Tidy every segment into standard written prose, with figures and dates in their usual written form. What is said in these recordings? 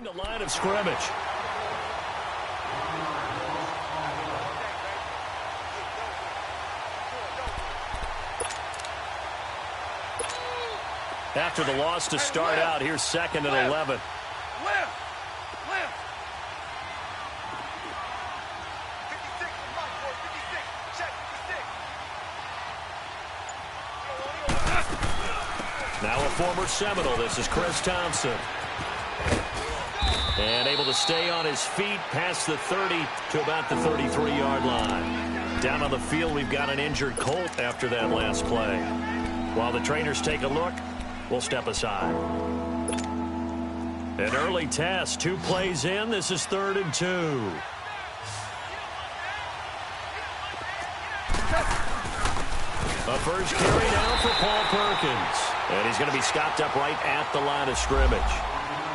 the line of scrimmage. After the loss to start out, here's 2nd and 11. Now a former Seminole, this is Chris Thompson. And able to stay on his feet past the 30 to about the 33-yard line. Down on the field, we've got an injured Colt after that last play. While the trainers take a look, we'll step aside. An early test, 2 plays in, this is 3rd and 2. A first carry now for Paul Perkins. And he's going to be stopped up right at the line of scrimmage.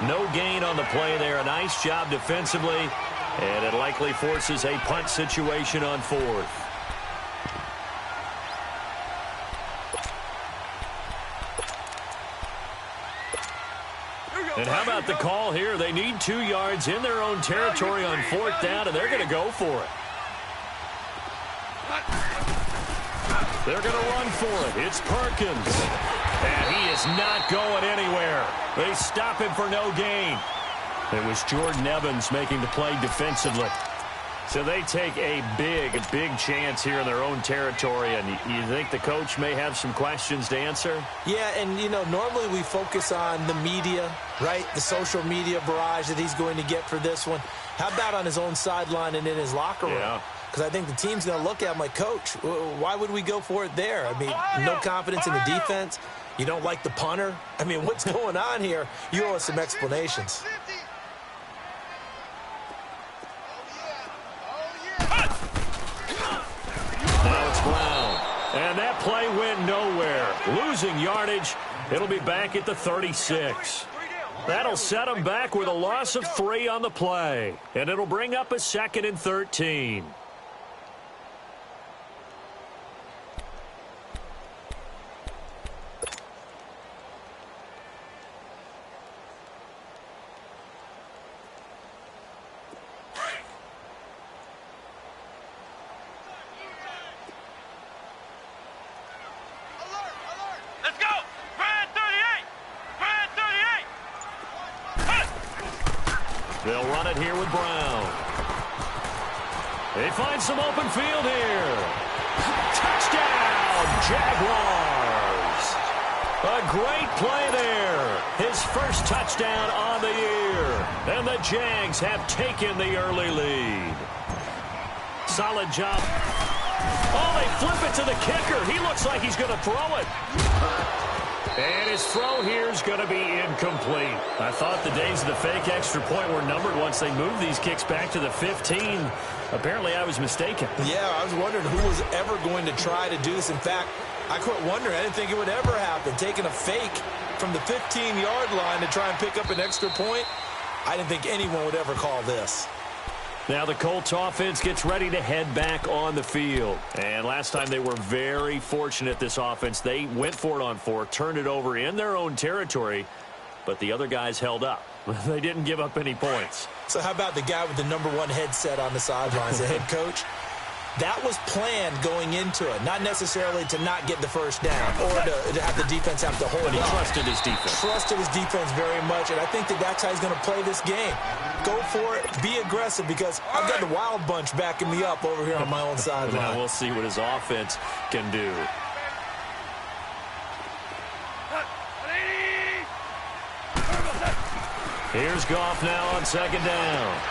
No gain on the play there. A nice job defensively. And it likely forces a punt situation on 4th. And how about the call here? They need 2 yards in their own territory on 4th down, and they're going to go for it. They're going to run for it. It's Perkins. And he is not going anywhere. They stop him for no gain. It was Jordan Evans making the play defensively. So they take a big chance here in their own territory. And you think the coach may have some questions to answer? Yeah, and, you know, normally we focus on the media, right? The social media barrage that he's going to get for this one. How about on his own sideline and in his locker room? Yeah. Because I think the team's going to look at him like, Coach, why would we go for it there? I mean, no confidence in the defense. You don't like the punter. I mean, what's going on here? You owe us some explanations. Now it's Brown. And that play went nowhere. Losing yardage. It'll be back at the 36. That'll set them back with a loss of 3 on the play. And it'll bring up a 2nd and 13. They'll run it here with Brown. They find some open field here. Touchdown, Jaguars. A great play there. His first touchdown on the year. And the Jags have taken the early lead. Solid job. Oh, they flip it to the kicker. He looks like he's going to throw it. And his throw here is going to be incomplete. I thought the days of the fake extra point were numbered once they moved these kicks back to the 15. Apparently, I was mistaken. Yeah, I was wondering who was ever going to try to do this. In fact, I quit wondering. I didn't think it would ever happen. Taking a fake from the 15-yard line to try and pick up an extra point, I didn't think anyone would ever call this. Now the Colts offense gets ready to head back on the field. And last time they were very fortunate, this offense. They went for it on 4, turned it over in their own territory, but the other guys held up. They didn't give up any points. So how about the guy with the #1 headset on the sidelines, the head coach? That was planned going into it, not necessarily to not get the first down or to have the defense have to hold it. But he up. trusted his defense. Trusted his defense very much, and I think that's how he's going to play this game. Go for it, be aggressive, because I've got the Wild Bunch backing me up over here on my own sideline. Now we'll see what his offense can do. Here's Goff now on 2nd down.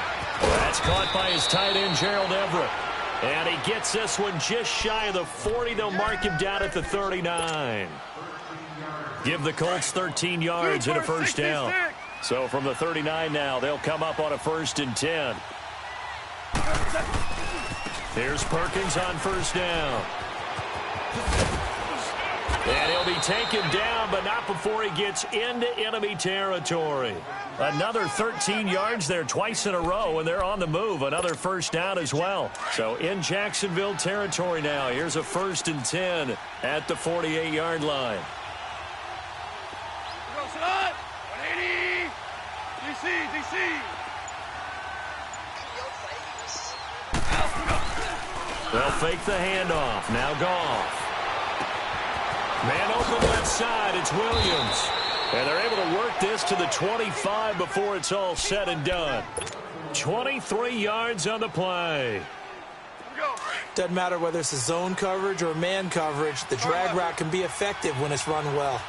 That's caught by his tight end, Gerald Everett. And he gets this one just shy of the 40. They'll mark him down at the 39. Give the Colts 13 yards and a first down. So from the 39 now, they'll come up on a 1st and 10. Here's Perkins on 1st down. And he'll be taken down, but not before he gets into enemy territory. Another 13 yards there twice in a row, and they're on the move. Another first down as well. So in Jacksonville territory now. Here's a 1st and 10 at the 48-yard line. They'll fake the handoff. Now Goff. Man open left side. It's Williams. And they're able to work this to the 25 before it's all said and done. 23 yards on the play. Doesn't matter whether it's a zone coverage or man coverage. The drag route can be effective when it's run well.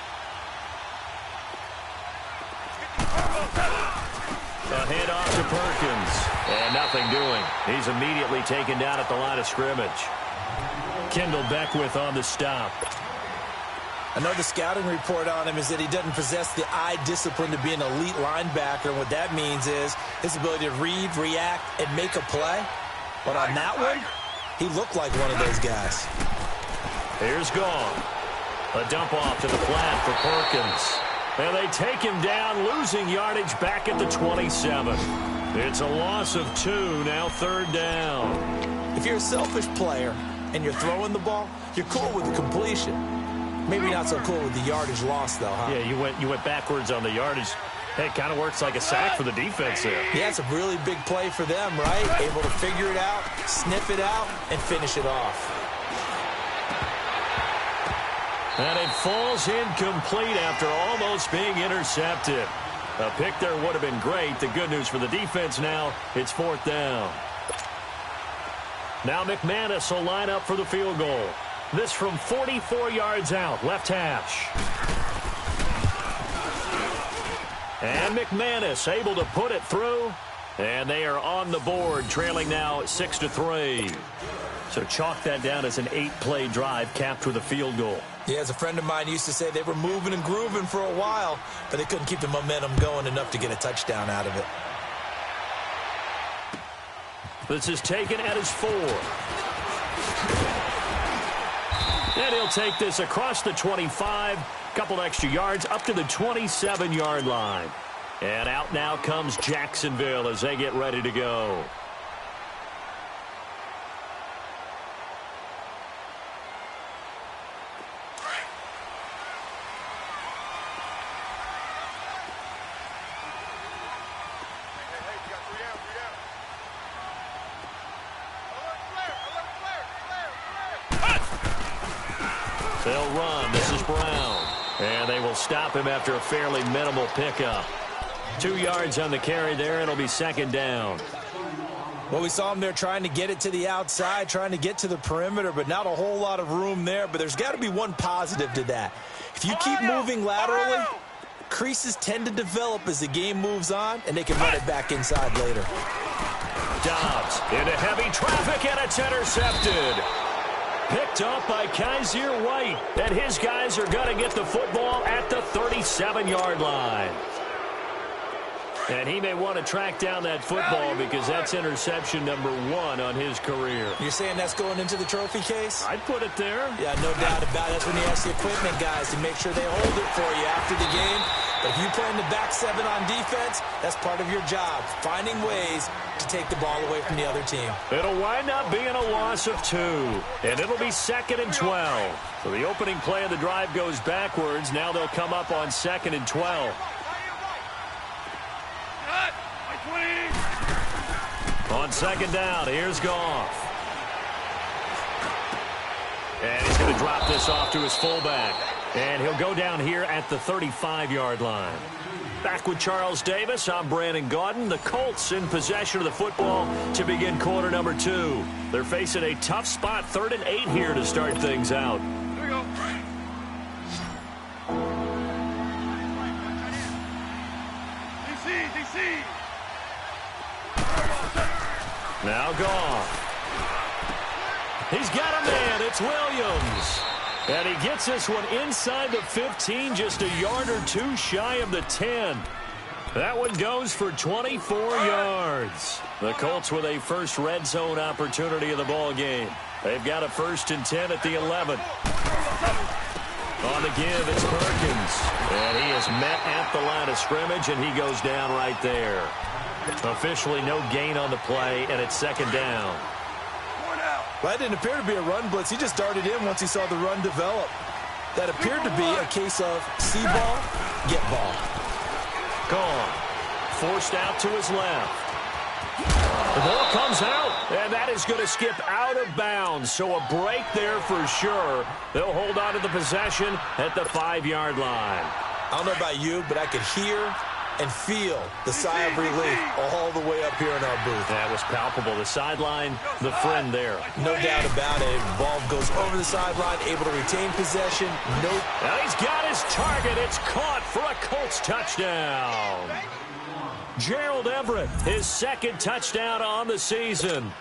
A handoff to Perkins. And nothing doing. He's immediately taken down at the line of scrimmage. Kendall Beckwith on the stop. Another scouting report on him is that he doesn't possess the eye discipline to be an elite linebacker. And what that means is his ability to read, react, and make a play. But on that one, he looked like one of those guys. Here's Goff. A dump off to the flat for Perkins. And they take him down, losing yardage back at the 27. It's a loss of 2, now third down. If you're a selfish player and you're throwing the ball, you're cool with the completion. Maybe not so cool with the yardage loss, though, huh? Yeah, you went backwards on the yardage. Hey, it kind of works like a sack for the defense there. Yeah, it's a really big play for them, right? Able to figure it out, sniff it out, and finish it off. And it falls incomplete after almost being intercepted. A pick there would have been great. The good news for the defense now, it's fourth down. Now McManus will line up for the field goal. This from 44 yards out, left hash. And McManus able to put it through. And they are on the board, trailing now 6-3. So chalk that down as an 8-play drive capped with a field goal. Yeah, as a friend of mine used to say, they were moving and grooving for a while, but they couldn't keep the momentum going enough to get a touchdown out of it. This is taken at his 4. And he'll take this across the 25, couple extra yards up to the 27-yard line. And out now comes Jacksonville as they get ready to go. They'll run. This is Brown. And they will stop him after a fairly minimal pickup. 2 yards on the carry there. It'll be second down. Well, we saw him there trying to get it to the outside, trying to get to the perimeter, but not a whole lot of room there. But there's got to be one positive to that. If you keep moving laterally, creases tend to develop as the game moves on, and they can run it back inside later. Dobbs into heavy traffic, and it's intercepted. Picked up by Kaiser White, and his guys are going to get the football at the 37-yard line. And he may want to track down that football because that's interception number 1 on his career. You're saying that's going into the trophy case? I'd put it there. Yeah, no doubt about it. That's when you ask the equipment guys to make sure they hold it for you after the game. But if you play in the back 7 on defense, that's part of your job, finding ways to take the ball away from the other team. It'll wind up being a loss of 2, and it'll be 2nd and 12. So the opening play of the drive goes backwards. Now they'll come up on 2nd and 12. On second down, here's Goff. And he's going to drop this off to his fullback. And he'll go down here at the 35-yard line. Back with Charles Davis, I'm Brandon Gaudin. The Colts in possession of the football to begin quarter number 2. They're facing a tough spot, 3rd and 8 here to start things out. Here we go. DC. Now Goff. He's got a man. It's Williams. And he gets this one inside the 15, just a yard or 2 shy of the 10. That one goes for 24 yards. The Colts with a first red zone opportunity of the ball game. They've got a 1st and 10 at the 11. On the give, it's Perkins. And he is met at the line of scrimmage, and he goes down right there. Officially no gain on the play, and it's 2nd down. Well, that didn't appear to be a run blitz. He just darted in once he saw the run develop. That appeared to be a case of see ball, get ball. Gone. forced out to his left. The ball comes out, and that is going to skip out of bounds. So a break there for sure. They'll hold on to the possession at the 5-yard line. I don't know about you, but I could hear and feel the sigh of relief all the way up here in our booth. That was palpable. The sideline, the friend there. No doubt about it. Ball goes over the sideline, able to retain possession. Nope. Now he's got his target. It's caught for a Colts touchdown. Gerald Everett, his second touchdown on the season.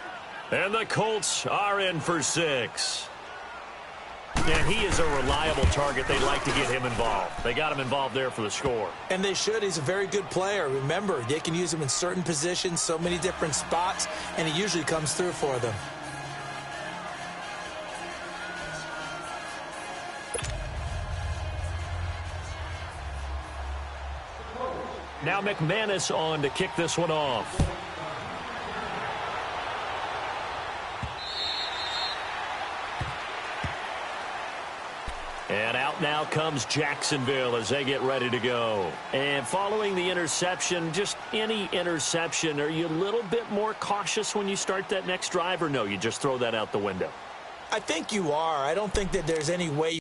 And the Colts are in for 6. And he is a reliable target. They like to get him involved. They got him involved there for the score. And they should. He's a very good player. Remember, they can use him in certain positions, so many different spots, and he usually comes through for them. Now McManus on to kick this one off. And out now comes Jacksonville as they get ready to go. And following the interception, just any interception, are you a little bit more cautious when you start that next drive, or no, you just throw that out the window? I think you are. I don't think that there's any way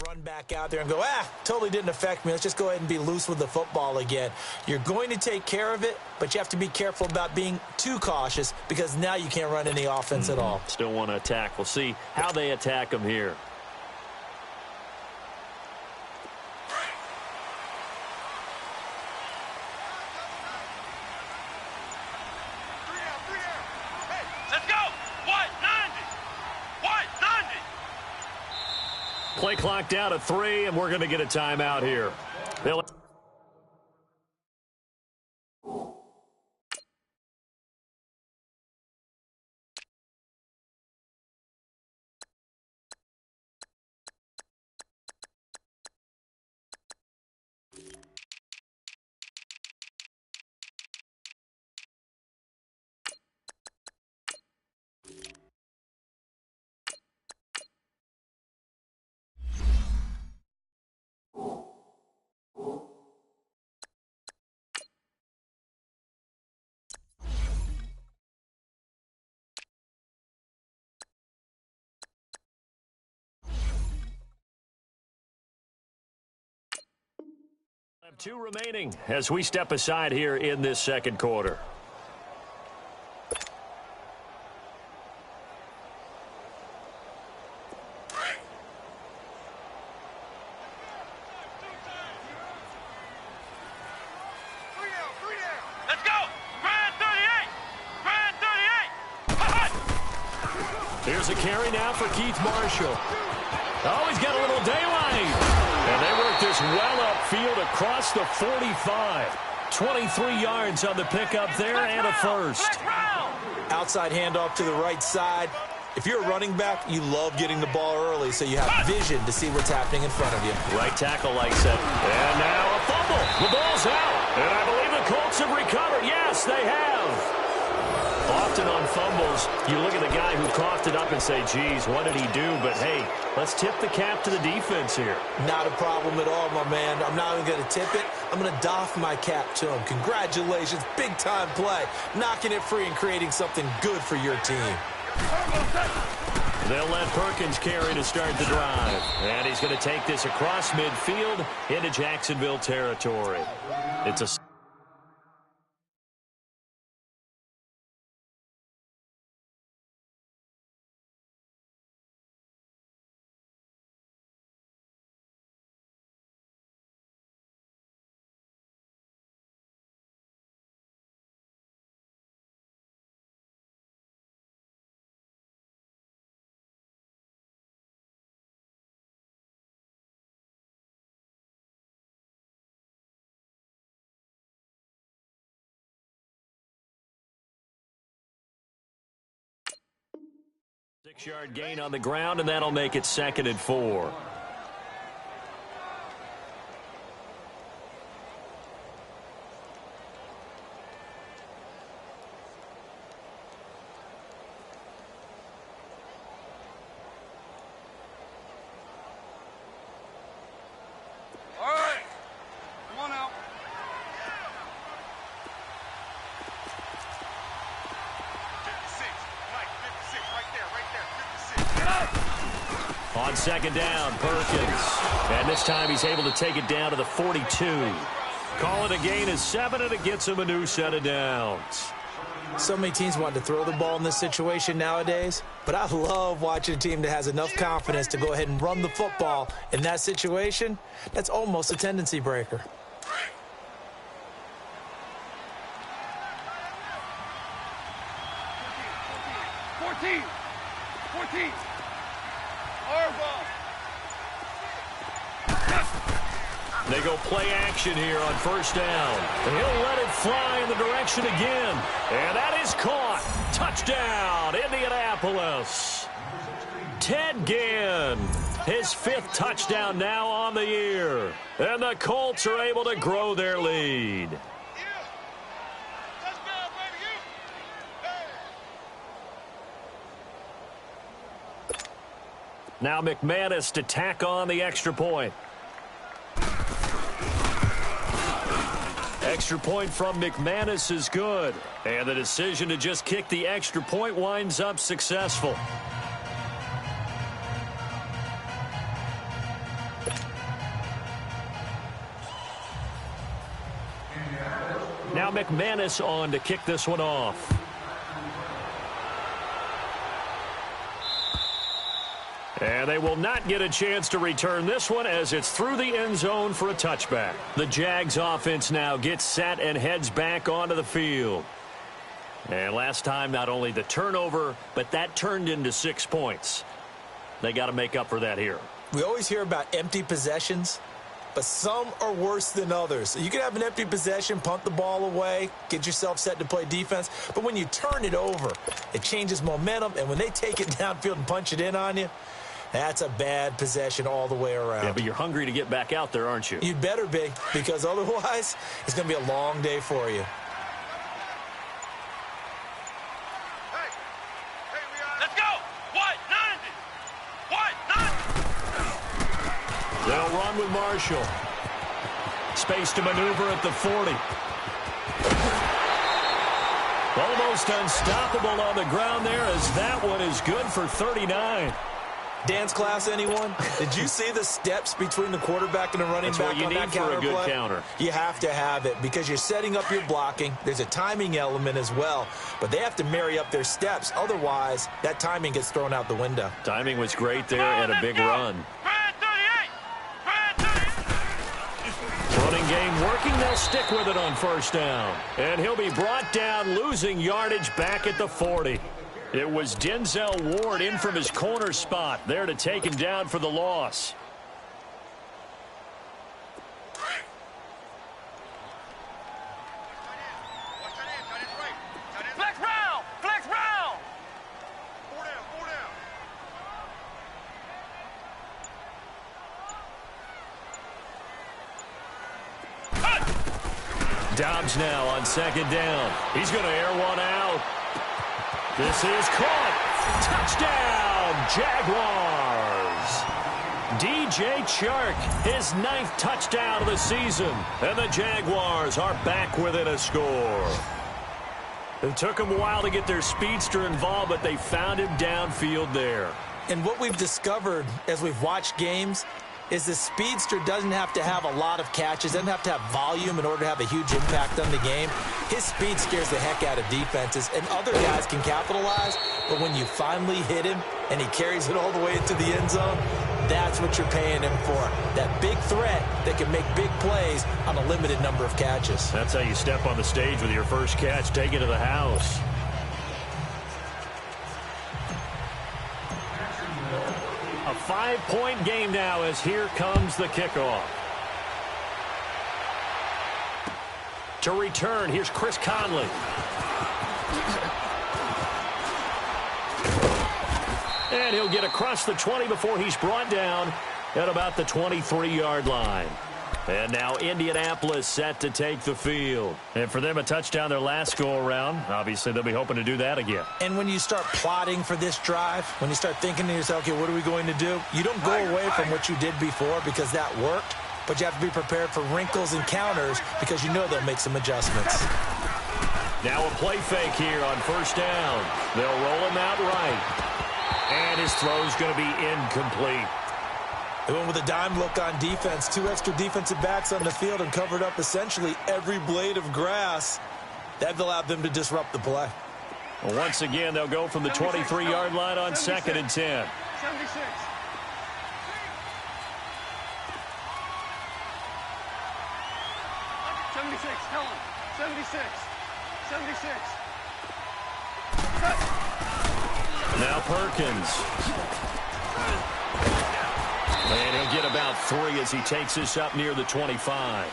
run back out there and go, totally didn't affect me. Let's just go ahead and be loose with the football again. You're going to take care of it, but you have to be careful about being too cautious because now you can't run any offense at all. Still want to attack. We'll see how they attack them here. Play clock down to 3, and we're going to get a timeout here. Have 2 remaining as we step aside here in this second quarter. Let's go! Grand 38! Grand 38! Here's a carry now for Keith Marshall. Oh, he's got a little daylight. And they work this well upfield across the 45. 23 yards on the pickup there and a first. Outside handoff to the right side. If you're a running back, you love getting the ball early so you have vision to see what's happening in front of you. Right tackle likes it. And now a fumble. The ball's out. And I believe the Colts have recovered. Yes, they have. Often on fumbles, you look at the guy who coughed it up and say, geez, what did he do? But, hey, let's tip the cap to the defense here. Not a problem at all, my man. I'm not even going to tip it. I'm going to doff my cap to him. Congratulations. Big-time play. Knocking it free and creating something good for your team. They'll let Perkins carry to start the drive. And he's going to take this across midfield into Jacksonville territory. It's a 6-yard gain on the ground, and that'll make it 2nd and 4. On 2nd down, Perkins. And this time he's able to take it down to the 42. Call it a gain of 7, and it gets him a new set of downs. So many teams want to throw the ball in this situation nowadays, but I love watching a team that has enough confidence to go ahead and run the football in that situation. That's almost a tendency breaker. They go play action here on 1st down. And he'll let it fly in the direction again. And that is caught. Touchdown, Indianapolis. Ted Ginn, his 5th touchdown now on the year. And the Colts are able to grow their lead. Now McManus to tack on the extra point. Extra point from McManus is good. And the decision to just kick the extra point winds up successful. Now McManus on to kick this one off. And they will not get a chance to return this one as it's through the end zone for a touchback. The Jags offense now gets set and heads back onto the field. And last time, not only the turnover, but that turned into 6 points. They got to make up for that here. We always hear about empty possessions, but some are worse than others. You can have an empty possession, punt the ball away, get yourself set to play defense, but when you turn it over, it changes momentum, and when they take it downfield and punch it in on you, that's a bad possession all the way around. Yeah, but you're hungry to get back out there, aren't you? You'd better be, because otherwise it's going to be a long day for you. Let's go! What? 90! What? 90! They'll run with Marshall. Space to maneuver at the 40. Almost unstoppable on the ground there as that one is good for 39. Dance class, anyone? Did you see the steps between the quarterback and the running back on that counter play? That's what you need for a good counter. You have to have it because you're setting up your blocking. There's a timing element as well, but they have to marry up their steps. Otherwise, that timing gets thrown out the window. Timing was great there and a big run. Running game working. They'll stick with it on 1st down. And he'll be brought down, losing yardage back at the 40. It was Denzel Ward in from his corner spot there to take him down for the loss. Flex round! Flex round! 4 down, 4 down. Dobbs now on 2nd down. He's going to air one out. This is caught. Touchdown, Jaguars. DJ Chark, his 9th touchdown of the season. And the Jaguars are back within a score. It took them a while to get their speedster involved, but they found him downfield there. And what we've discovered as we've watched games is the speedster doesn't have to have a lot of catches, doesn't have to have volume in order to have a huge impact on the game. His speed scares the heck out of defenses, and other guys can capitalize, but when you finally hit him and he carries it all the way into the end zone, that's what you're paying him for. That big threat that can make big plays on a limited number of catches. That's how you step on the stage with your first catch, take it to the house. A 5-point game now as here comes the kickoff. To return, here's Chris Conley. And he'll get across the 20 before he's brought down at about the 23-yard line. And now Indianapolis set to take the field. And for them, a touchdown their last go-around. Obviously, they'll be hoping to do that again. And when you start plotting for this drive, when you start thinking to yourself, okay, what are we going to do? You don't go away from what you did before because that worked, but you have to be prepared for wrinkles and counters because you know they'll make some adjustments. Now a play fake here on first down. They'll roll him out right. And his throw's going to be incomplete. They went with a dime look on defense. 2 extra defensive backs on the field and covered up essentially every blade of grass. That allowed them to disrupt the play. Well, once again, they'll go from the 23-yard line on 2nd and 10. 76. 76, tell him. 76. 76. Now Perkins. And he'll get about 3 as he takes this up near the 25.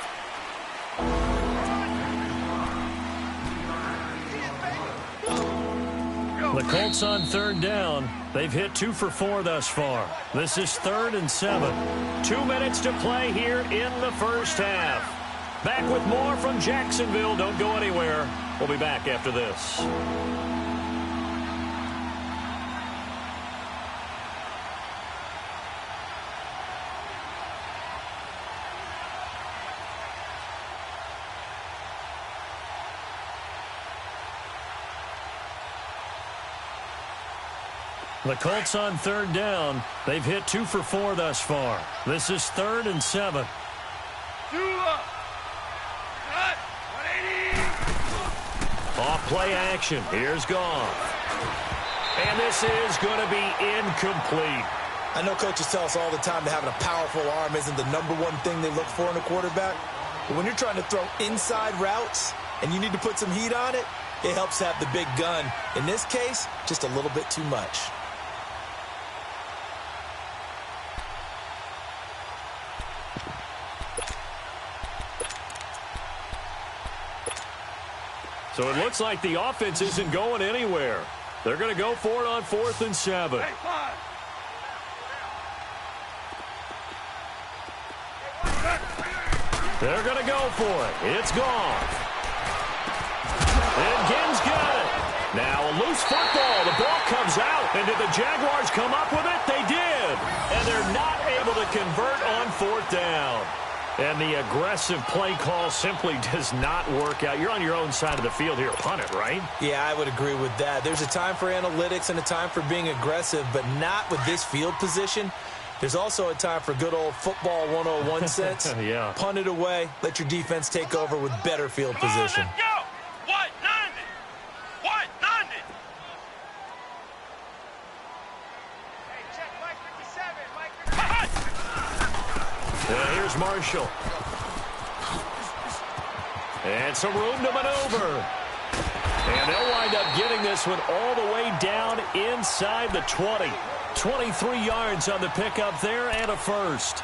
The Colts on 3rd down. They've hit 2 for 4 thus far. This is 3rd and 7. 2 minutes to play here in the first half. Back with more from Jacksonville. Don't go anywhere. We'll be back after this. The Colts on 3rd down. They've hit 2 for 4 thus far. This is 3rd and 7. Off play action. Here's Goff. And this is going to be incomplete. I know coaches tell us all the time that having a powerful arm isn't the #1 thing they look for in a quarterback. But when you're trying to throw inside routes and you need to put some heat on it, it helps have the big gun. In this case, just a little bit too much. So it looks like the offense isn't going anywhere. They're going to go for it on 4th and 7. Hey, 5. They're going to go for it. It's Goff. And Ginn's got it. Now a loose football. The ball comes out. And did the Jaguars come up with it? They did. And they're not able to convert on 4th down. And the aggressive play call simply does not work out. You're on your own side of the field here. Punt it, right? Yeah, I would agree with that. There's a time for analytics and a time for being aggressive, but not with this field position. There's also a time for good old football 101 sense. Yeah. Punt it away. Let your defense take over with better field position. Let's go. What? 90. What? 90. Hey, check Mike 57. Mike 57. Here's Marshall. And some room to maneuver. And they'll wind up getting this one all the way down inside the 20. 23 yards on the pickup there and a first.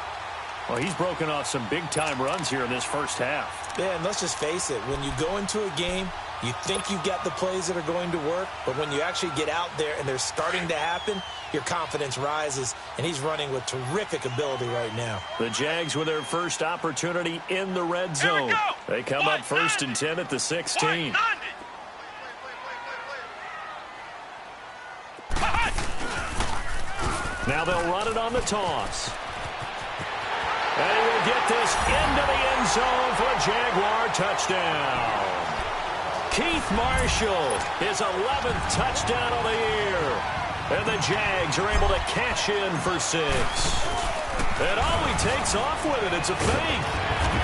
Well, he's broken off some big-time runs here in this first half. Yeah, and let's just face it. When you go into a game, you think you've got the plays that are going to work, but when you actually get out there and they're starting to happen, your confidence rises, and he's running with terrific ability right now. The Jags with their first opportunity in the red zone. They come up 1st and 10 at the 16. Now they'll run it on the toss. And he will get this into the end zone for a Jaguar touchdown. Keith Marshall, his 11th touchdown of the year. And the Jags are able to cash in for 6. And he takes off with it. It's a fake.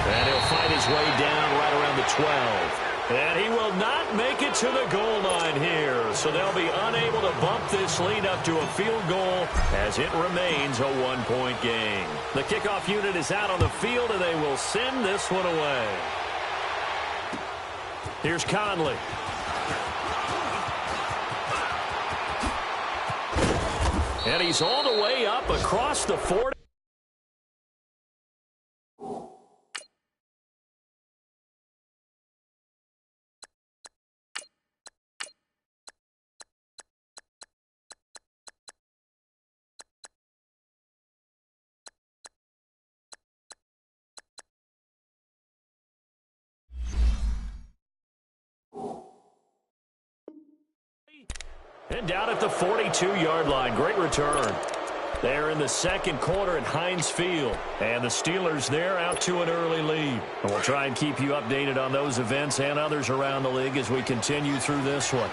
And he'll find his way down right around the 12. And he will not make it to the goal line here. So they'll be unable to bump this lead up to a field goal as it remains a 1-point game. The kickoff unit is out on the field, and they will send this one away. Here's Conley. And he's all the way up across the 40. And down at the 42-yard line. Great return. They're in the second quarter at Heinz Field. And the Steelers there out to an early lead. And we'll try and keep you updated on those events and others around the league as we continue through this one.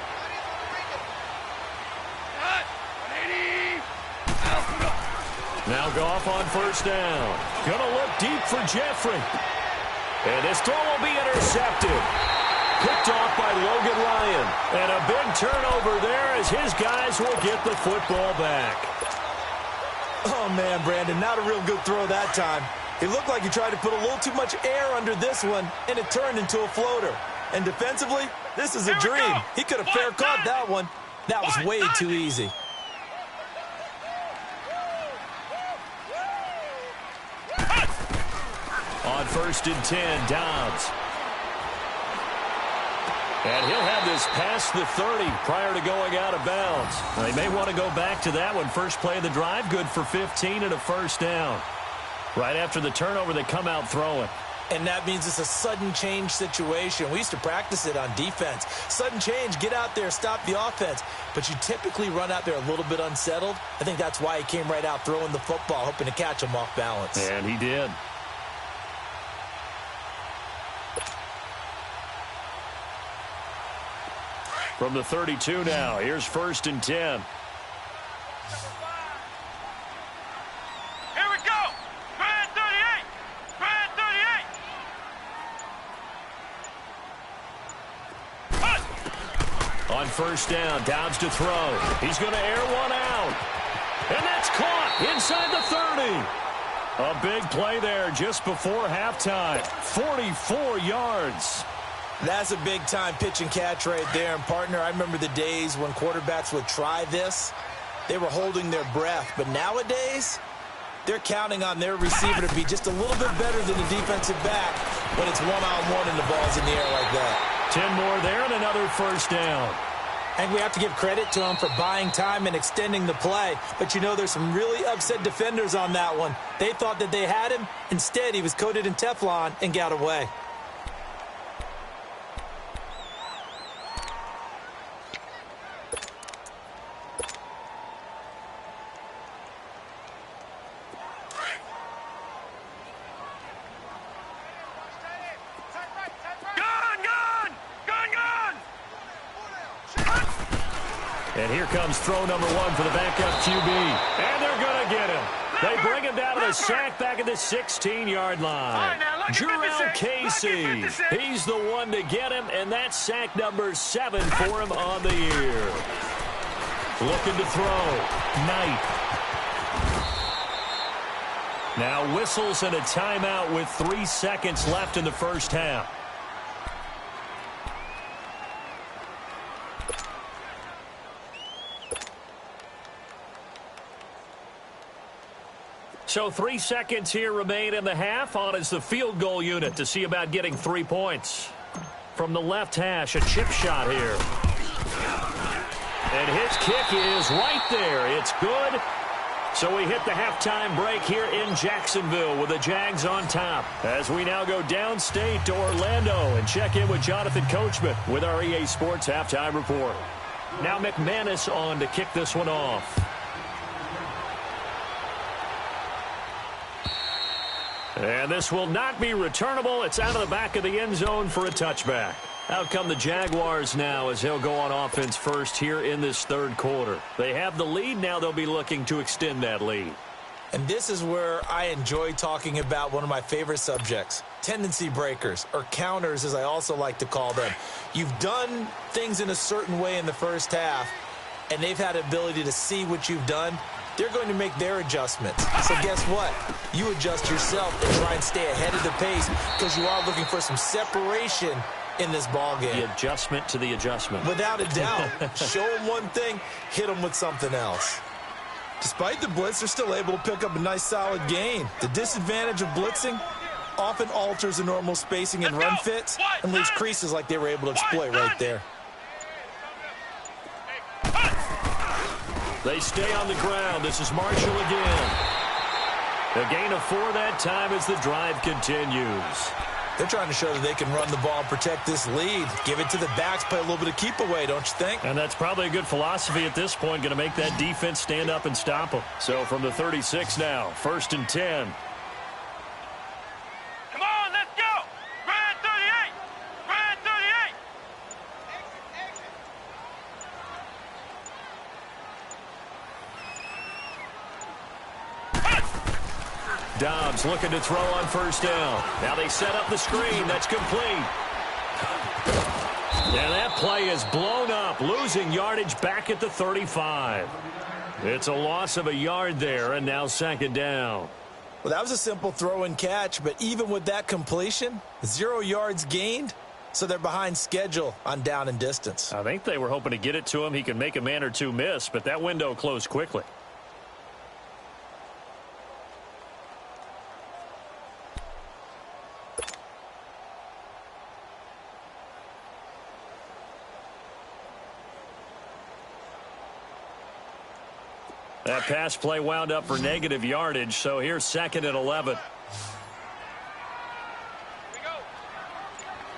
Now Goff on first down. Gonna look deep for Jeffrey. And this throw will be intercepted. Picked off by Logan Ryan. And a big turnover there as his guys will get the football back. Oh, man, Brandon, not a real good throw that time. It looked like he tried to put a little too much air under this one, and it turned into a floater. And defensively, this is a dream. He could have fair caught that one. That was way too easy. On first and 10, Dobbs. And he'll have this past the 30 prior to going out of bounds. They may want to go back to that one. First play of the drive, good for 15 and a first down. Right after the turnover, they come out throwing. And that means it's a sudden change situation. We used to practice it on defense. Sudden change, get out there, stop the offense. But you typically run out there a little bit unsettled. I think that's why he came right out throwing the football, hoping to catch him off balance. And he did. From the 32 now, here's first and 10. Here we go. Brand 38. Brand 38. On first down, Dobbs to throw. He's going to air one out. And that's caught inside the 30. A big play there just before halftime. 44 yards. That's a big-time pitch and catch right there. And, partner, I remember the days when quarterbacks would try this. They were holding their breath. But nowadays, they're counting on their receiver to be just a little bit better than the defensive back when it's one-on-one and the ball's in the air like that. 10 more there and another first down. And we have to give credit to him for buying time and extending the play. But, you know, there's some really upset defenders on that one. They thought that they had him. Instead, he was coated in Teflon and got away. And here comes throw number one for the backup QB. And they're going to get him. They bring him down to the sack back at the 16-yard line. Jurrell Casey, he's the one to get him, and that's sack number 7 for him on the year. Looking to throw. Knight. Now whistles and a timeout with 3 seconds left in the first half. So 3 seconds here remain in the half. On is the field goal unit to see about getting 3 points. From the left hash, a chip shot here. And his kick is right there. It's good. So we hit the halftime break here in Jacksonville with the Jags on top. As we now go downstate to Orlando and check in with Jonathan Coachman with our EA Sports Halftime Report. Now McManus on to kick this one off. And this will not be returnable. It's out of the back of the end zone for a touchback. Out come the Jaguars now as he'll go on offense first here in this third quarter. They have the lead. Now they'll be looking to extend that lead. And this is where I enjoy talking about one of my favorite subjects, tendency breakers, or counters as I also like to call them. You've done things in a certain way in the first half, and they've had the ability to see what you've done. They're going to make their adjustments. So guess what? You adjust yourself and try and stay ahead of the pace because you are looking for some separation in this ball game. The adjustment to the adjustment. Without a doubt. Show them one thing, hit them with something else. Despite the blitz, they're still able to pick up a nice solid gain. The disadvantage of blitzing often alters the normal spacing and run fits and leaves creases like they were able to exploit right there. They stay on the ground. This is Marshall again. A gain of 4 that time as the drive continues. They're trying to show that they can run the ball and protect this lead. Give it to the backs, play a little bit of keep away, don't you think? And that's probably a good philosophy at this point, going to make that defense stand up and stop them. So from the 36 now, 1st and 10. Come on, let's go. Red 38. Red 38. Dobbs looking to throw on 1st down. Now they set up the screen. That's complete. And that play is blown up, losing yardage back at the 35. It's a loss of a yard there, and now 2nd down. Well, that was a simple throw and catch, but even with that completion, 0 yards gained, so they're behind schedule on down and distance. I think they were hoping to get it to him. He could make a man or two miss, but that window closed quickly. That pass play wound up for negative yardage, so here's 2nd and 11.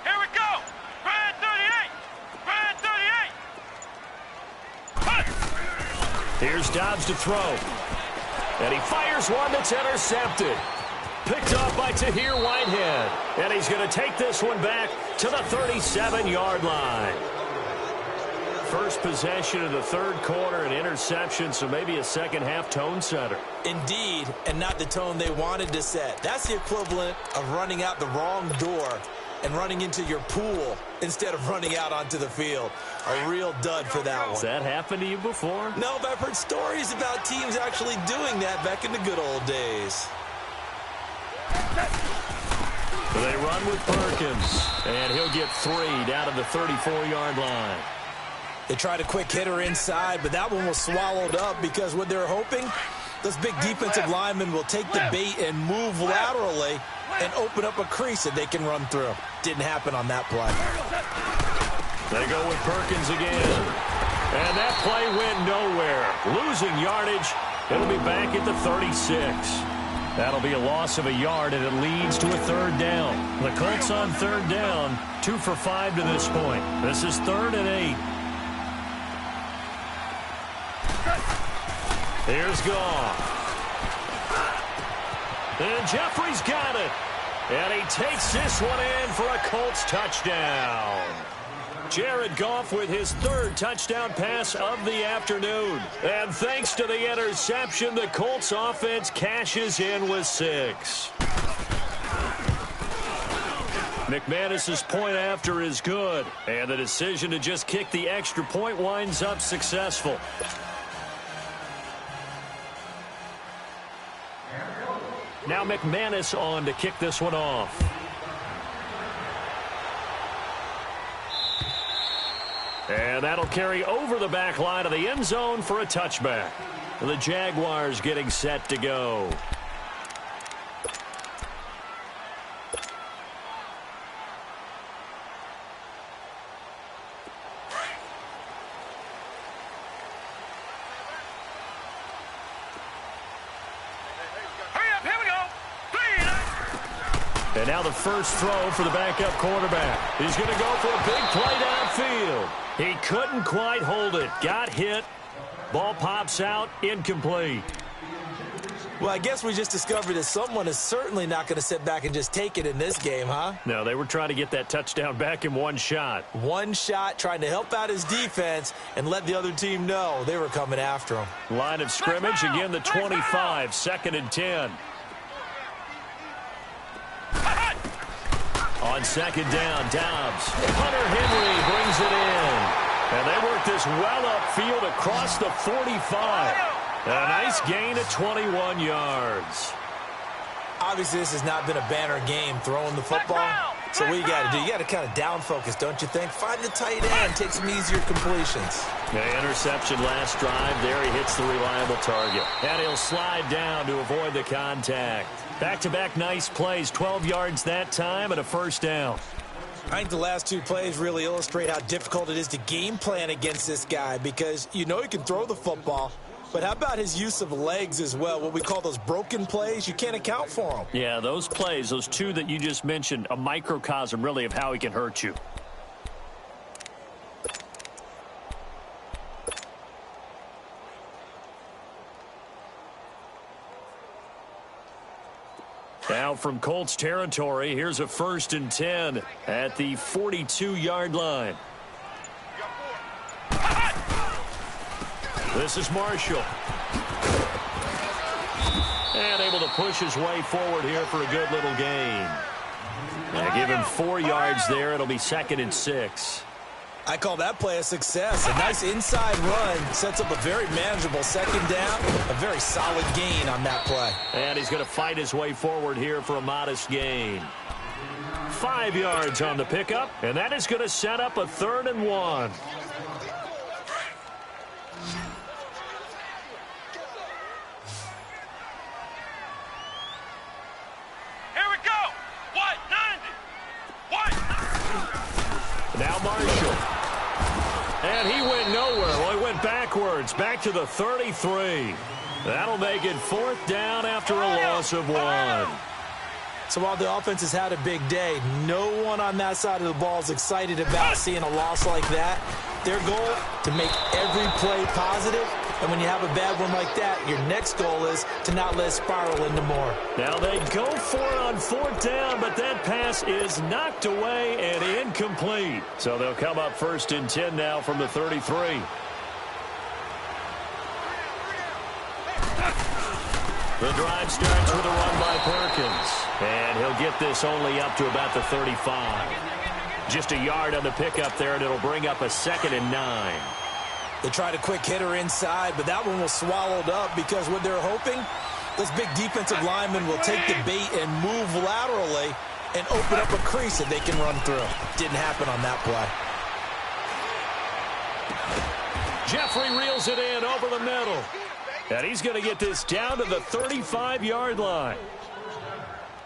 Here we go. Red 38. Red 38. Here's Dobbs to throw. And he fires one that's intercepted. Picked off by Tahir Whitehead. And he's going to take this one back to the 37-yard line. First possession of the 3rd quarter, an interception, so maybe a second-half tone setter. Indeed, and not the tone they wanted to set. That's the equivalent of running out the wrong door and running into your pool instead of running out onto the field. A real dud for that one. Has that happened to you before? No, but I've heard stories about teams actually doing that back in the good old days. They run with Perkins, and he'll get 3 down to the 34-yard line. They tried a quick hitter inside, but that one was swallowed up because what they're hoping, those big defensive linemen will take the bait and move laterally and open up a crease that they can run through. Didn't happen on that play. They go with Perkins again. And that play went nowhere. Losing yardage. It'll be back at the 36. That'll be a loss of a yard, and it leads to a 3rd down. The Colts on 3rd down, 2 for 5 to this point. This is 3rd and 8. Here's Goff. And Jeffrey's got it. And he takes this one in for a Colts touchdown. Jared Goff with his 3rd touchdown pass of the afternoon. And thanks to the interception, the Colts offense cashes in with 6. McManus's point after is good. And the decision to just kick the extra point winds up successful. Now McManus on to kick this one off. And that'll carry over the back line of the end zone for a touchback. The Jaguars getting set to go. And now the first throw for the backup quarterback. He's going to go for a big play downfield. He couldn't quite hold it. Got hit. Ball pops out. Incomplete. Well, I guess we just discovered that someone is certainly not going to sit back and just take it in this game, huh? No, they were trying to get that touchdown back in one shot. One shot, trying to help out his defense and let the other team know they were coming after him. Line of scrimmage, again the 25, 2nd and 10. On 2nd down, Dobbs. Hunter Henry brings it in. And they work this well upfield across the 45. A nice gain of 21 yards. Obviously, this has not been a banner game throwing the football. So what you got to do? You got to kind of down focus, don't you think? Find the tight end, take some easier completions. The interception last drive. There he hits the reliable target. And he'll slide down to avoid the contact. Back-to-back nice plays, 12 yards that time and a first down. I think the last 2 plays really illustrate how difficult it is to game plan against this guy because you know he can throw the football, But how about his use of legs as well, what we call those broken plays? You can't account for them. Yeah, those plays, those two that you just mentioned, a microcosm really of how he can hurt you. Now from Colts territory, here's a 1st and 10 at the 42-yard line. This is Marshall. And able to push his way forward here for a good little gain. Now give him 4 yards there. It'll be 2nd and 6. I call that play a success. A nice inside run sets up a very manageable 2nd down. A very solid gain on that play. And he's going to fight his way forward here for a modest gain. 5 yards on the pickup, and that is going to set up a 3rd and 1. Here we go. What? 90. What? Now Marshall. And he went nowhere. Well, he went backwards, back to the 33. That'll make it 4th down after a loss of 1. So while the offense has had a big day, no one on that side of the ball is excited about seeing a loss like that. Their goal, to make every play positive. And when you have a bad one like that, your next goal is to not let it spiral into more. Now they go for it on 4th down, but that pass is knocked away and incomplete. So they'll come up 1st and 10 now from the 33. The drive starts with a run by Perkins. And he'll get this only up to about the 35. Just a yard on the pickup there, and it'll bring up a 2nd and 9. They tried a quick hitter inside, but that one was swallowed up because what they're hoping, this big defensive lineman will take the bait and move laterally and open up a crease that they can run through. Didn't happen on that play. Jeffrey reels it in over the middle. And he's going to get this down to the 35-yard line.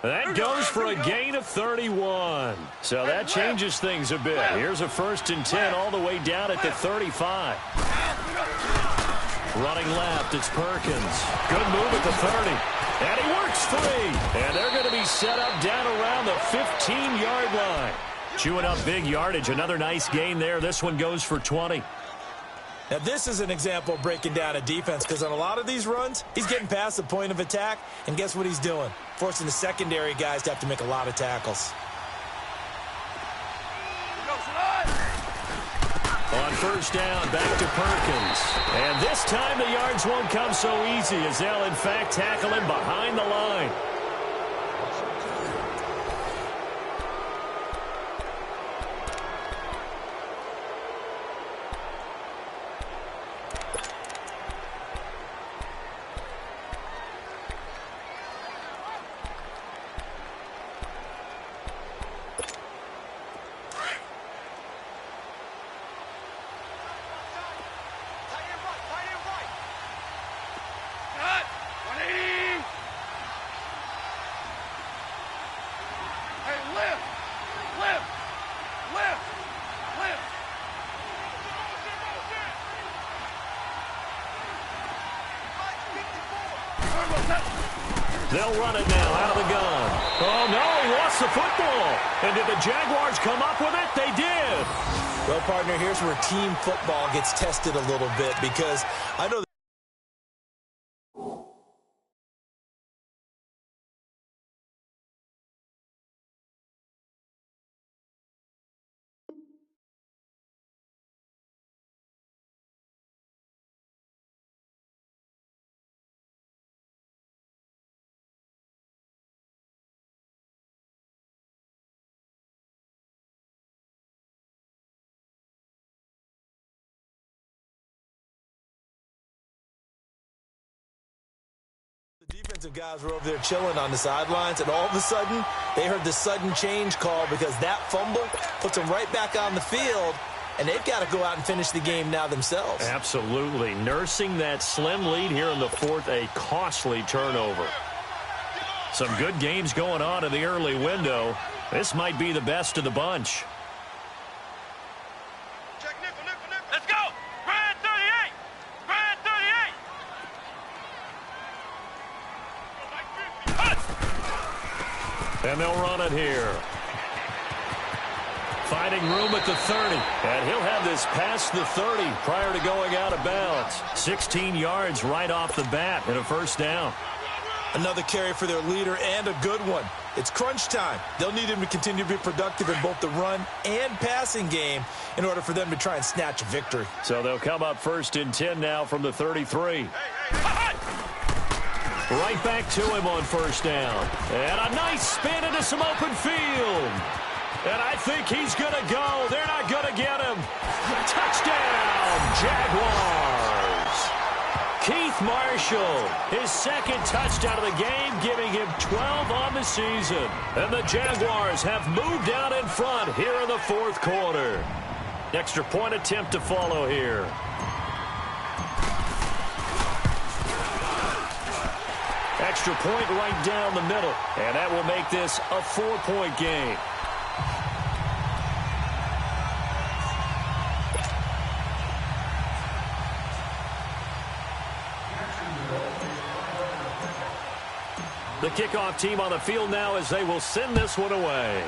That goes for a gain of 31. So that changes things a bit. Here's a 1st and 10 all the way down at the 35. Running left, it's Perkins. Good move at the 30. And he works free. And they're going to be set up down around the 15-yard line. Chewing up big yardage. Another nice gain there. This one goes for 20. Now, this is an example of breaking down a defense because on a lot of these runs, he's getting past the point of attack, and guess what he's doing? Forcing the secondary guys to have to make a lot of tackles. On 1st down, back to Perkins. And this time the yards won't come so easy as they'll, in fact, tackle him behind the line. They'll run it now out of the gun. Oh, no, he lost the football. And did the Jaguars come up with it? They did. Well, partner, here's where team football gets tested a little bit because I know the defensive guys were over there chilling on the sidelines, and all of a sudden, they heard the sudden change call because that fumble puts them right back on the field, and they've got to go out and finish the game now themselves. Absolutely. Nursing that slim lead here in the 4th, a costly turnover. Some good games going on in the early window. This might be the best of the bunch. Let's go. Brad 38. Brad 38. And they'll run it here. Finding room at the 30. And he'll have this past the 30 prior to going out of bounds. 16 yards right off the bat and a first down. Another carry for their leader and a good one. It's crunch time. They'll need him to continue to be productive in both the run and passing game in order for them to try and snatch a victory. So they'll come up 1st and 10 now from the 33. Right back to him on first down. And a nice spin into some open field. And I think he's going to go. They're not going to get him. Touchdown, Jaguars. Keith Marshall, his second touchdown of the game, giving him 12 on the season. And the Jaguars have moved out in front here in the fourth quarter. Extra point attempt to follow here. Extra point right down the middle. And that will make this a 4-point game. The kickoff team on the field now as they will send this one away.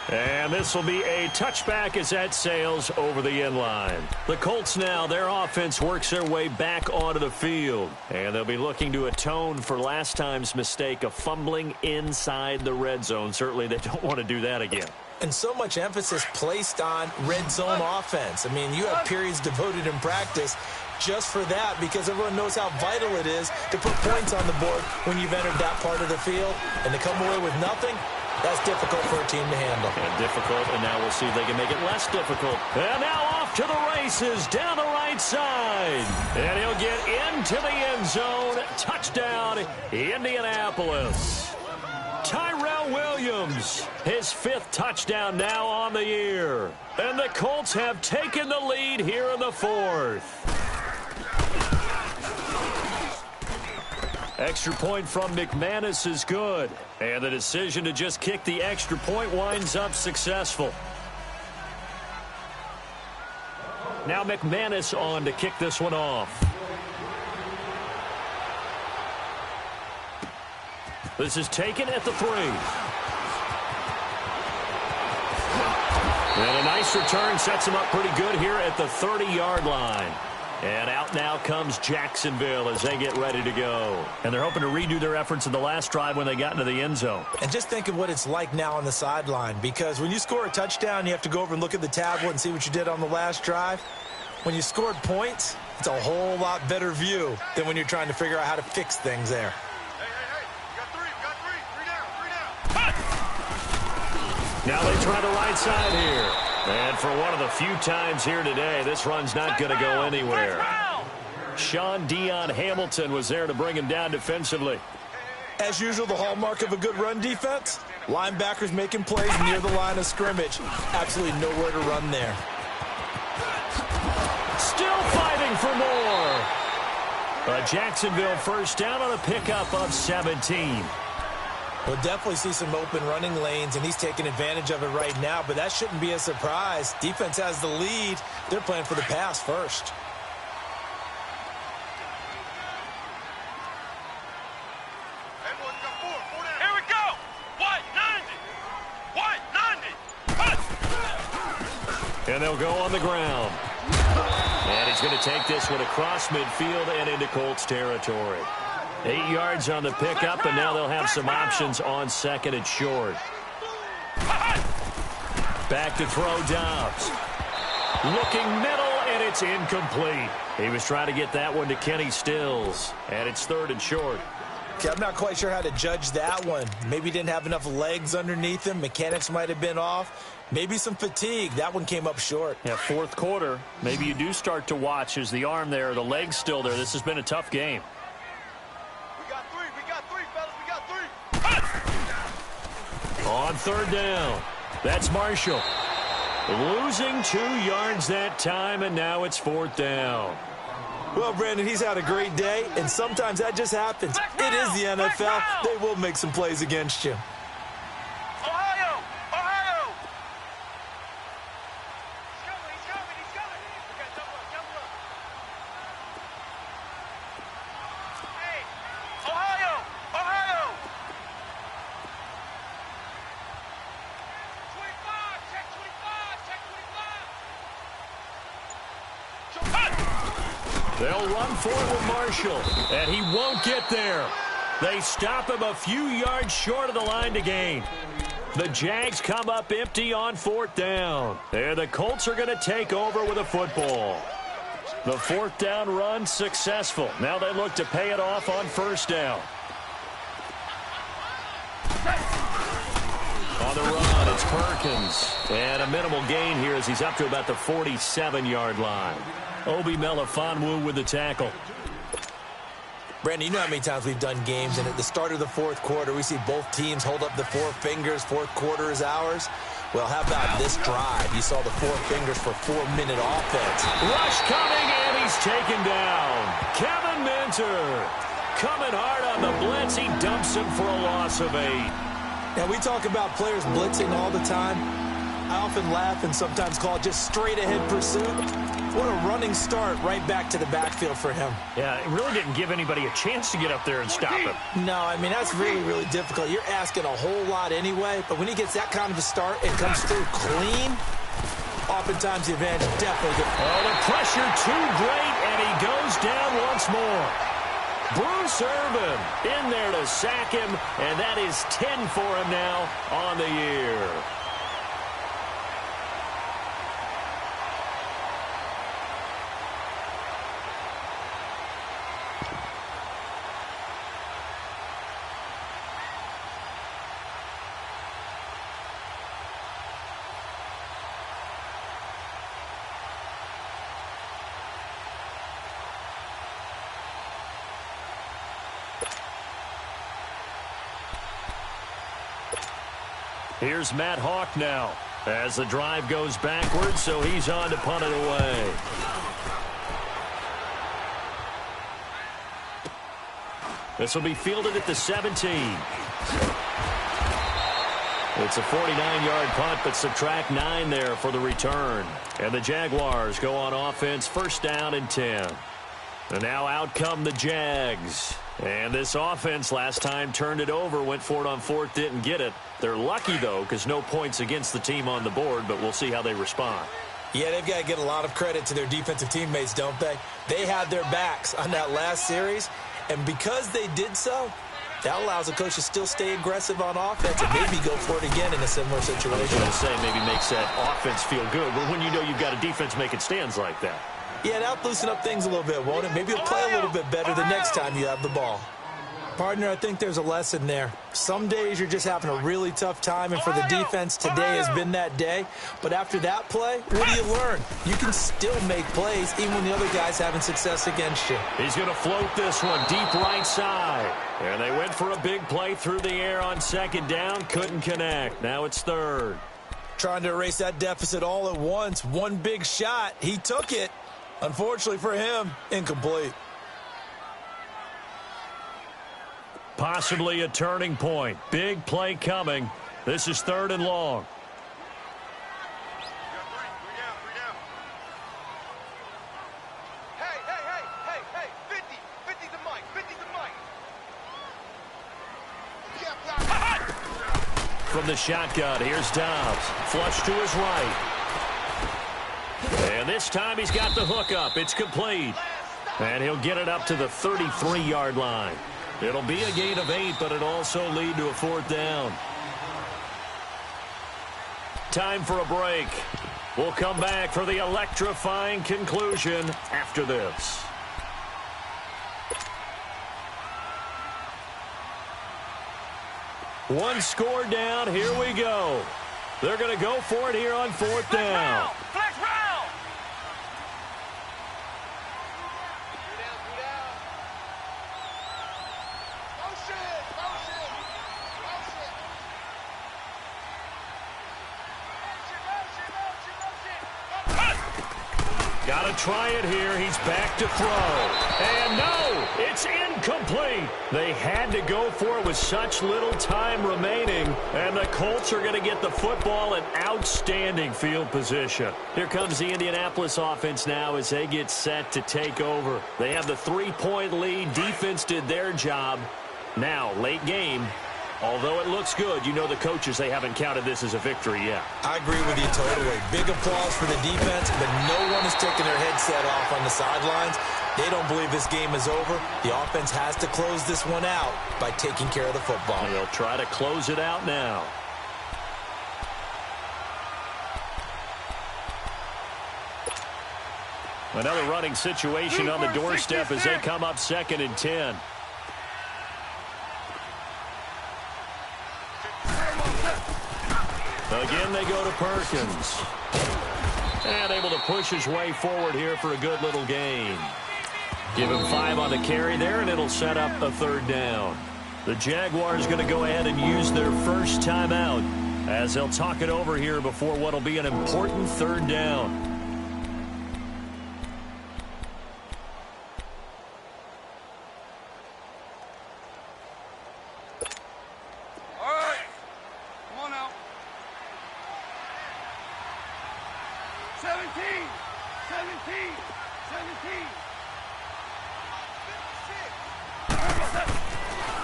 And this will be a touchback as that sails over the end line. The Colts now, their offense works their way back onto the field. And they'll be looking to atone for last time's mistake of fumbling inside the red zone. Certainly they don't want to do that again. And so much emphasis placed on red zone offense. I mean, you have periods devoted in practice just for that because everyone knows how vital it is to put points on the board when you've entered that part of the field. And to come away with nothing, that's difficult for a team to handle. And difficult, and now we'll see if they can make it less difficult. And now off to the races down the right side. And he'll get into the end zone. Touchdown, Indianapolis. Tyrell Williams, his 5th touchdown now on the year. And the Colts have taken the lead here in the 4th. Extra point from McManus is good. And the decision to just kick the extra point winds up successful. Now McManus on to kick this one off. This is taken at the 3. And a nice return sets him up pretty good here at the 30-yard line. And out now comes Jacksonville as they get ready to go. And they're hoping to redo their efforts in the last drive when they got into the end zone. And just think of what it's like now on the sideline, because when you score a touchdown, you have to go over and look at the tablet and see what you did on the last drive. When you scored points, it's a whole lot better view than when you're trying to figure out how to fix things there. Now they try the right side here. And for one of the few times here today, this run's not going to go anywhere. Sean Dion Hamilton was there to bring him down defensively. As usual, the hallmark of a good run defense, linebackers making plays near the line of scrimmage. Absolutely nowhere to run there. Still fighting for more. A Jacksonville first down on a pickup of 17. We'll definitely see some open running lanes, and he's taking advantage of it right now, but that shouldn't be a surprise. Defense has the lead. They're playing for the pass first. Here we go. White 90. And they'll go on the ground. And he's going to take this one across midfield and into Colts territory. 8 yards on the pickup, and now they'll have some options on 2nd and short. Back to throw Dobbs. Looking middle, and it's incomplete. He was trying to get that one to Kenny Stills, and it's 3rd and short. Okay, I'm not quite sure how to judge that one. Maybe he didn't have enough legs underneath him. Mechanics might have been off. Maybe some fatigue. That one came up short. Yeah, 4th quarter. Maybe you do start to watch. Is the arm there, the leg's still there? This has been a tough game. On 3rd down, that's Marshall. Losing 2 yards that time, and now it's 4th down. Well, Brandon, he's had a great day, and sometimes that just happens. It is the NFL. They will make some plays against you. Ohio! Ohio! Hey, Ohio! They'll run for it with Marshall, and he won't get there. They stop him a few yards short of the line to gain. The Jags come up empty on 4th down. And the Colts are going to take over with a football. The 4th down run successful. Now they look to pay it off on 1st down. On the run, it's Perkins. And a minimal gain here as he's up to about the 47-yard line. Obi Melifonwu with the tackle. Brandon, you know how many times we've done games, and at the start of the 4th quarter, we see both teams hold up the 4 fingers, 4th quarter is ours. Well, how about this drive? You saw the 4 fingers for 4-minute offense. Rush coming, and he's taken down. Kevin Minter coming hard on the blitz. He dumps him for a loss of 8. Now, we talk about players blitzing all the time. I often laugh and sometimes call it just straight-ahead pursuit. What a running start right back to the backfield for him. Yeah, it really didn't give anybody a chance to get up there and stop him. No, I mean, that's really, really difficult. You're asking a whole lot anyway, but when he gets that kind of a start and comes through clean, oftentimes the advantage definitely gets. Oh, the pressure too great, and he goes down once more. Bruce Irvin in there to sack him, and that is 10 for him now on the year. Here's Matt Hawk now as the drive goes backwards, so he's on to punt it away. This will be fielded at the 17. It's a 49-yard punt, but subtract 9 there for the return. And the Jaguars go on offense, 1st down and 10. And now out come the Jags. And this offense last time turned it over, went for it on 4th, didn't get it. They're lucky, though, because no points against the team on the board, but we'll see how they respond. Yeah, they've got to get a lot of credit to their defensive teammates, don't they? They had their backs on that last series, and because they did so, that allows the coach to still stay aggressive on offense and maybe go for it again in a similar situation. I was going to say maybe makes that offense feel good, but when you know you've got a defense making stands like that. Yeah, that'll loosen up things a little bit, won't it? Maybe you'll play a little bit better the next time you have the ball. Partner, I think there's a lesson there. Some days you're just having a really tough time, and for the defense, today has been that day. But after that play, what do you learn? You can still make plays even when the other guy's having success against you. He's going to float this one deep right side. And they went for a big play through the air on 2nd down. Couldn't connect. Now it's 3rd. Trying to erase that deficit all at once. One big shot. He took it. Unfortunately for him, incomplete. Possibly a turning point. Big play coming. This is 3rd and long. Hey, 50 to Mike, 50 to Mike. From the shotgun, here's Dobbs. Flush to his right. And this time he's got the hook up. It's complete. And he'll get it up to the 33-yard line. It'll be a gain of 8, but it'll also lead to a 4th down. Time for a break. We'll come back for the electrifying conclusion after this. One score down. Here we go. They're going to go for it here on 4th down. Flex round. Got to try it here. He's back to throw. And no, it's incomplete. They had to go for it with such little time remaining. And the Colts are going to get the football in outstanding field position. Here comes the Indianapolis offense now as they get set to take over. They have the 3-point lead. Defense did their job. Now, late game, Although it looks good, you know the coaches, they haven't counted this as a victory yet. I agree with you totally. Big applause for the defense, but no one is taking their headset off on the sidelines. They don't believe this game is over. The offense has to close this one out by taking care of the football. And they'll try to close it out now. Another running situation on the doorstep as they come up 2nd and 10. Again, they go to Perkins. And able to push his way forward here for a good little gain. Give him 5 on the carry there, and it'll set up a 3rd down. The Jaguars going to go ahead and use their first timeout as they'll talk it over here before what will be an important 3rd down.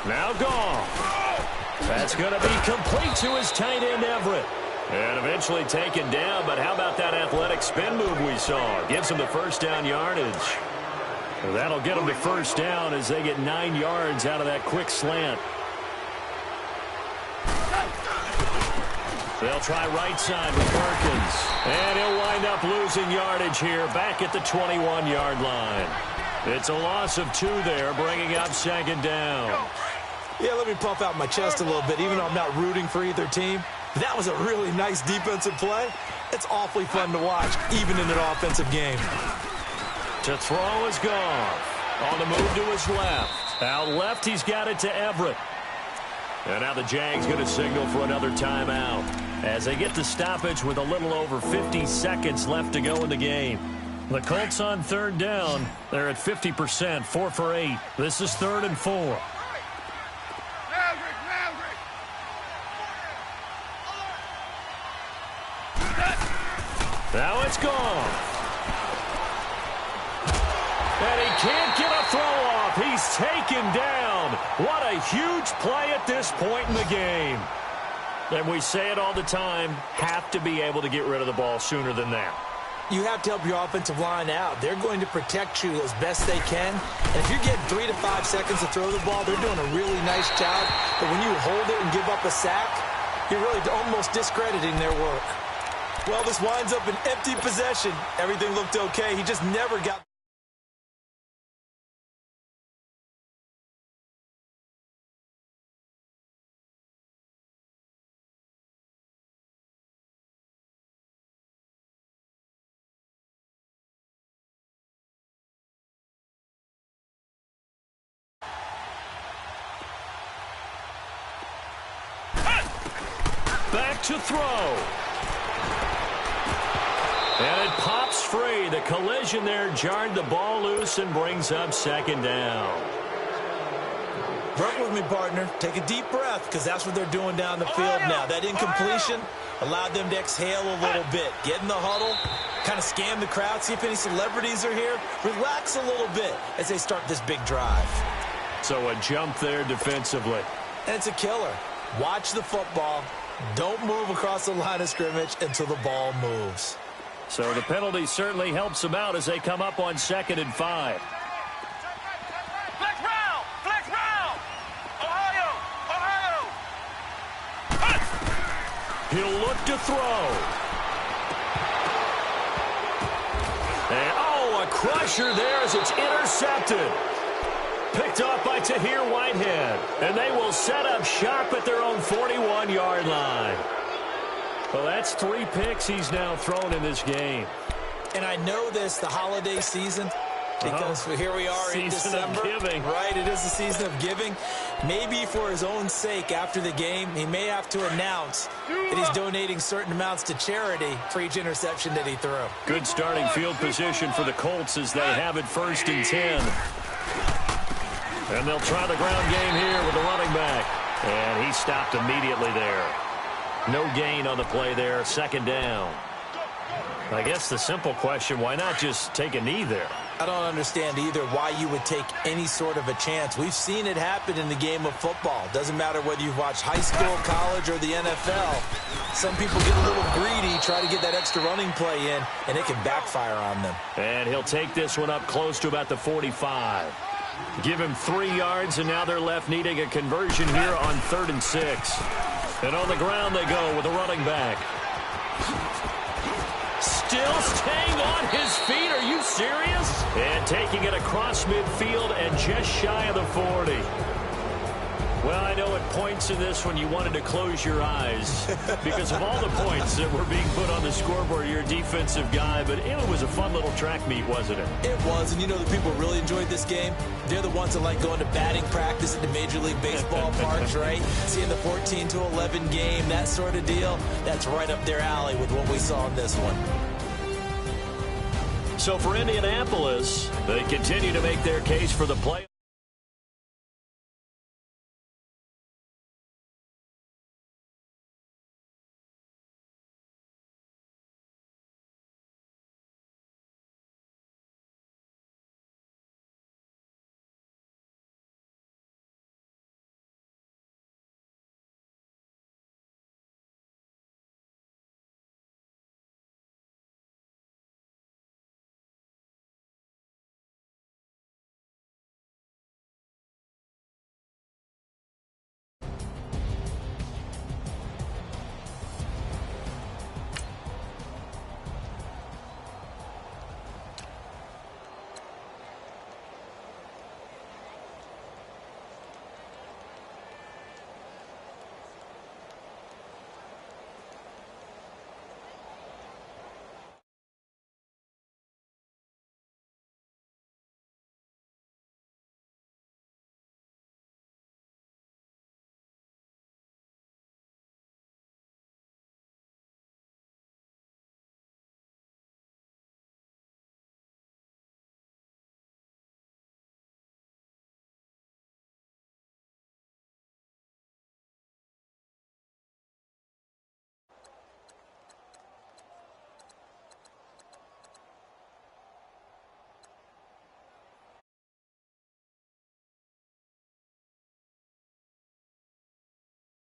Now gone. That's going to be complete to his tight end, Everett. And eventually taken down, but how about that athletic spin move we saw? Gives him the first down yardage. Well, that'll get them to first down as they get 9 yards out of that quick slant. They'll try right side with Perkins. And he'll wind up losing yardage here back at the 21-yard line. It's a loss of 2 there, bringing up 2nd down. Yeah, let me puff out my chest a little bit, even though I'm not rooting for either team. That was a really nice defensive play. It's awfully fun to watch, even in an offensive game. To throw is Goff. On the move to his left. Out left, he's got it to Everett. And now the Jags going to signal for another timeout as they get the stoppage with a little over 50 seconds left to go in the game. The Colts on 3rd down. They're at 50%, 4 for 8. This is 3rd and 4. Now it's gone. And he can't get a throw off. He's taken down. What a huge play at this point in the game. And we say it all the time, have to be able to get rid of the ball sooner than that. You have to help your offensive line out. They're going to protect you as best they can. And if you're getting 3 to 5 seconds to throw the ball, they're doing a really nice job. But when you hold it and give up a sack, you're really almost discrediting their work. Well, this winds up an empty possession. Everything looked okay. He just never got... Back to throw. And it pops free. The collision there jarred the ball loose and brings up 2nd down. Work with me, partner. Take a deep breath, because that's what they're doing down the field now. That incompletion allowed them to exhale a little bit. Get in the huddle, kind of scan the crowd, see if any celebrities are here. Relax a little bit as they start this big drive. So a jump there defensively. And it's a killer. Watch the football. Don't move across the line of scrimmage until the ball moves. So the penalty certainly helps them out as they come up on 2nd and 5. Flex round! Flex round! Ohio! Ohio! He'll look to throw. And, oh, a crusher there as it's intercepted. Picked off by Tahir Whitehead. And they will set up shop at their own 41-yard line. Well, that's 3 picks he's now thrown in this game. And I know this, the holiday season, because here we are in December. Season of giving. Right, it is the season of giving. Maybe for his own sake after the game, he may have to announce that he's donating certain amounts to charity for each interception that he threw. Good starting field position for the Colts as they have it 1st and 10. And they'll try the ground game here with the running back. And he stopped immediately there. No gain on the play there, 2nd down. I guess the simple question, why not just take a knee there? I don't understand either why you would take any sort of a chance. We've seen it happen in the game of football. Doesn't matter whether you've watched high school, college, or the NFL. Some people get a little greedy, try to get that extra running play in, and it can backfire on them. And he'll take this one up close to about the 45. Give him 3 yards, and now they're left needing a conversion here on 3rd and 6. And on the ground they go with a running back. Still staying on his feet. Are you serious? And taking it across midfield and just shy of the 40. Well, I know at points in this one you wanted to close your eyes because of all the points that were being put on the scoreboard. You're a defensive guy, but it was a fun little track meet, wasn't it? It was, and you know the people really enjoyed this game? They're the ones that like going to batting practice at the Major League Baseball parks, right? Seeing the 14-11 game, that sort of deal, that's right up their alley with what we saw in this one. So for Indianapolis, they continue to make their case for the play.